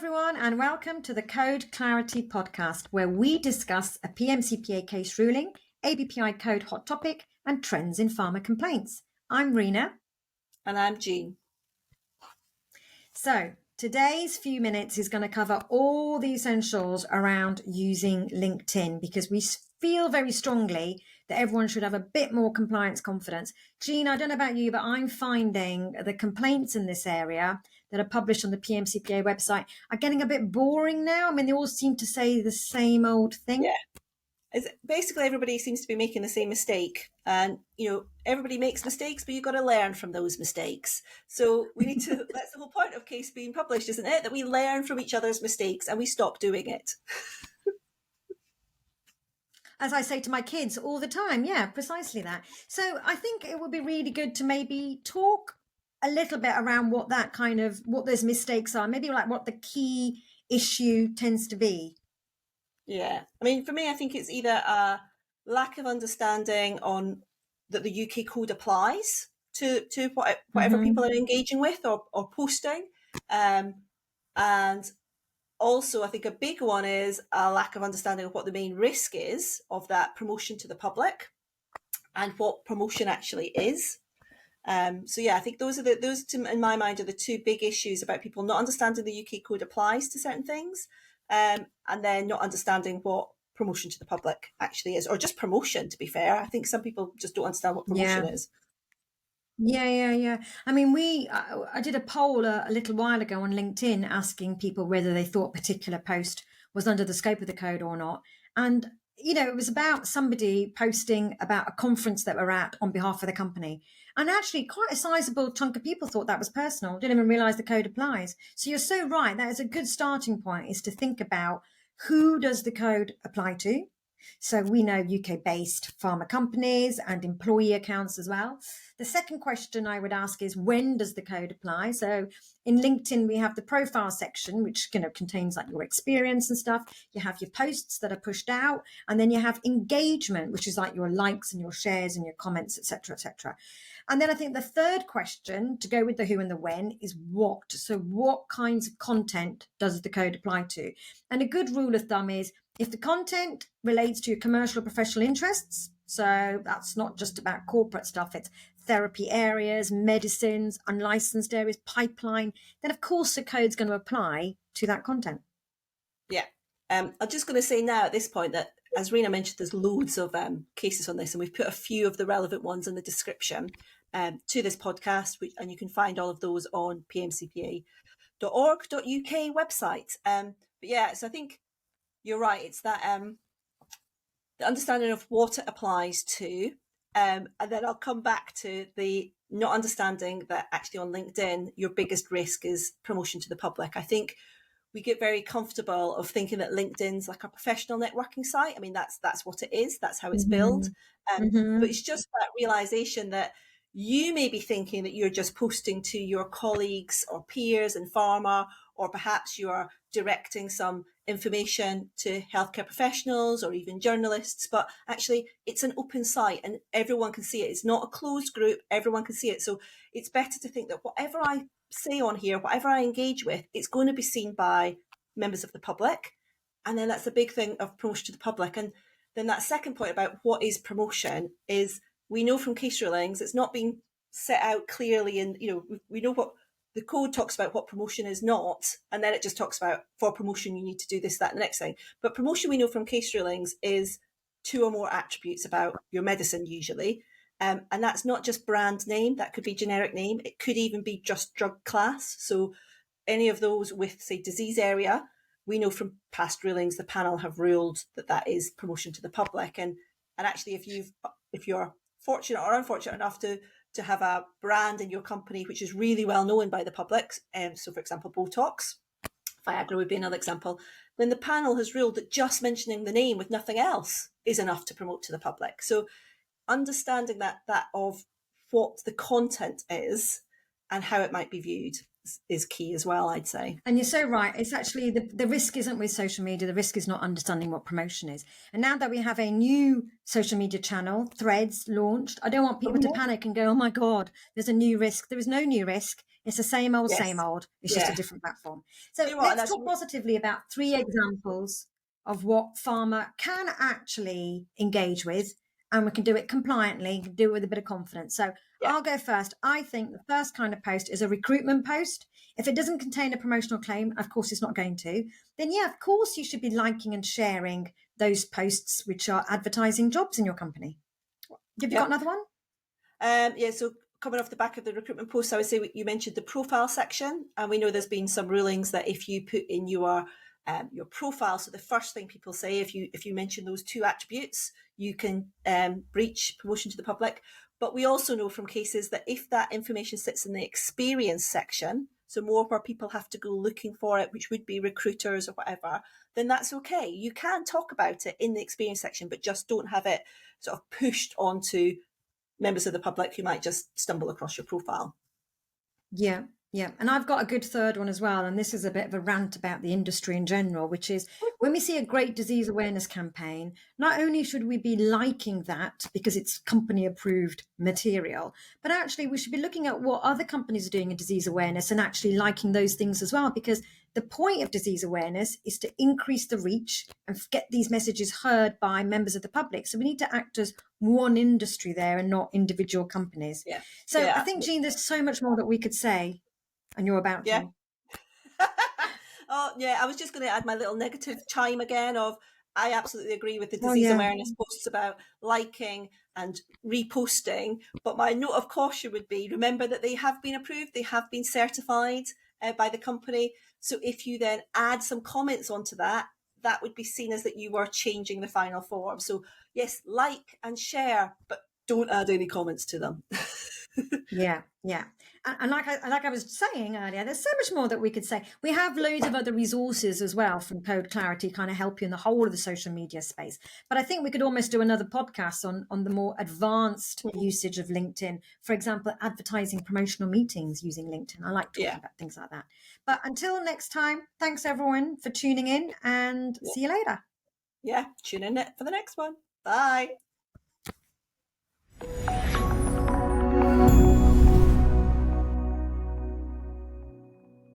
everyone, and welcome to the Code Clarity podcast, where we discuss a PMCPA case ruling, ABPI code hot topic, and trends in pharma complaints. I'm Rena. And I'm Jean. So today's few minutes is going to cover all the essentials around using LinkedIn, because we feel very strongly that everyone should have a bit more compliance confidence. Jean, I don't know about you, but I'm finding the complaints in this area that are published on the PMCPA website are getting a bit boring now. I mean, they all seem to say the same old thing. Yeah. Basically, everybody seems to be making the same mistake. And, everybody makes mistakes, but you've got to learn from those mistakes. So we need to, that's the whole point of case being published, isn't it? That we learn from each other's mistakes and we stop doing it. As I say to my kids all the time, yeah, precisely that. So I think it would be really good to maybe talk a little bit around what those mistakes are, maybe like what the key issue tends to be. Yeah. I mean, for me, I think it's either a lack of understanding on that the UK code applies to whatever people are engaging with or posting. And also, I think a big one is a lack of understanding of what the main risk is of that promotion to the public and what promotion actually is. So yeah, I think those in my mind are the two big issues about people not understanding the UK code applies to certain things, and then not understanding what promotion to the public actually is, or just promotion. To be fair, I think some people just don't understand what promotion is. Yeah. I mean, I did a poll a little while ago on LinkedIn asking people whether they thought a particular post was under the scope of the code or not. And, it was about somebody posting about a conference that we're at on behalf of the company. And actually quite a sizable chunk of people thought that was personal, didn't even realize the code applies. So you're so right. That is a good starting point, is to think about who does the code apply to. So we know UK-based pharma companies and employee accounts as well. The second question I would ask is, when does the code apply? So in LinkedIn, we have the profile section, which contains like your experience and stuff. You have your posts that are pushed out, and then you have engagement, which is like your likes and your shares and your comments, etc., etc. And then I think the third question, to go with the who and the when, is what. So what kinds of content does the code apply to? And a good rule of thumb is, if the content relates to your commercial or professional interests, so that's not just about corporate stuff, it's therapy areas, medicines, unlicensed areas, pipeline, then of course the code's going to apply to that content. Yeah. I'm just going to say now at this point that, as Rena mentioned, there's loads of cases on this, and we've put a few of the relevant ones in the description to this podcast, and you can find all of those on pmcpa.org.uk website. But yeah, so I think you're right. It's that the understanding of what it applies to, and then I'll come back to the not understanding that actually on LinkedIn, your biggest risk is promotion to the public. I think we get very comfortable of thinking that LinkedIn's like a professional networking site. I mean, that's what it is. That's how it's built. But it's just that realization that you may be thinking that you're just posting to your colleagues or peers in pharma, or perhaps you're directing some information to healthcare professionals or even journalists, but actually it's an open site and everyone can see it. It's not a closed group, everyone can see it. So it's better to think that whatever I say on here, whatever I engage with, it's going to be seen by members of the public. And then that's the big thing of promotion to the public. And then that second point about what is promotion is, we know from case rulings, it's not being set out clearly. And, we know what the code talks about, what promotion is not. And then it just talks about, for promotion, you need to do this, that, and the next thing. But promotion, we know from case rulings, is 2 or more attributes about your medicine usually. And that's not just brand name, that could be generic name. It could even be just drug class. So any of those with, say, disease area, we know from past rulings, the panel have ruled that is promotion to the public. And actually, if you're fortunate or unfortunate enough to have a brand in your company which is really well known by the public, so for example, Botox, Viagra would be another example, then the panel has ruled that just mentioning the name with nothing else is enough to promote to the public. So understanding that of what the content is and how it might be viewed. is key as well, I'd say. And you're so right. It's actually the risk isn't with social media. The risk is not understanding what promotion is. And now that we have a new social media channel, Threads, launched, I don't want people to panic and go, oh my God, there's a new risk. There is no new risk. It's the same old, Yes. same old. It's just Yeah. a different platform. So You know what, let's that's talk positively about 3 examples of what pharma can actually engage with, and we can do it compliantly, can do it with a bit of confidence. So Yeah. I'll go first. I think the first kind of post is a recruitment post. If it doesn't contain a promotional claim, of course it's not going to, then yeah, of course you should be liking and sharing those posts which are advertising jobs in your company. Have you got another one? Yeah, so coming off the back of the recruitment post, I would say you mentioned the profile section, and we know there's been some rulings that if you put in your profile, so the first thing people say, if you mention those 2 attributes, you can breach promotion to the public. But we also know from cases that if that information sits in the experience section, so more where people have to go looking for it, which would be recruiters or whatever, then that's okay. You can talk about it in the experience section, but just don't have it sort of pushed onto members of the public who might just stumble across your profile. Yeah. And I've got a good third one as well. And this is a bit of a rant about the industry in general, which is when we see a great disease awareness campaign, not only should we be liking that because it's company approved material, but actually we should be looking at what other companies are doing in disease awareness and actually liking those things as well. Because the point of disease awareness is to increase the reach and get these messages heard by members of the public. So we need to act as one industry there and not individual companies. Yeah. So Yeah, I think, Jean, there's so much more that we could say, and you're about yeah. to. Oh, yeah, I was just going to add my little negative chime again of I absolutely agree with the disease awareness posts about liking and reposting. But my note of caution would be, remember that they have been approved, they have been certified by the company. So if you then add some comments onto that, that would be seen as that you were changing the final form. So yes, like and share, but don't add any comments to them. Yeah. And like I was saying earlier, there's so much more that we could say. We have loads of other resources as well from Code Clarity, kind of help you in the whole of the social media space. But I think we could almost do another podcast on the more advanced usage of LinkedIn. For example, advertising promotional meetings using LinkedIn. I like talking about things like that. But until next time, thanks everyone for tuning in, and see you later. Yeah, tune in for the next one. Bye.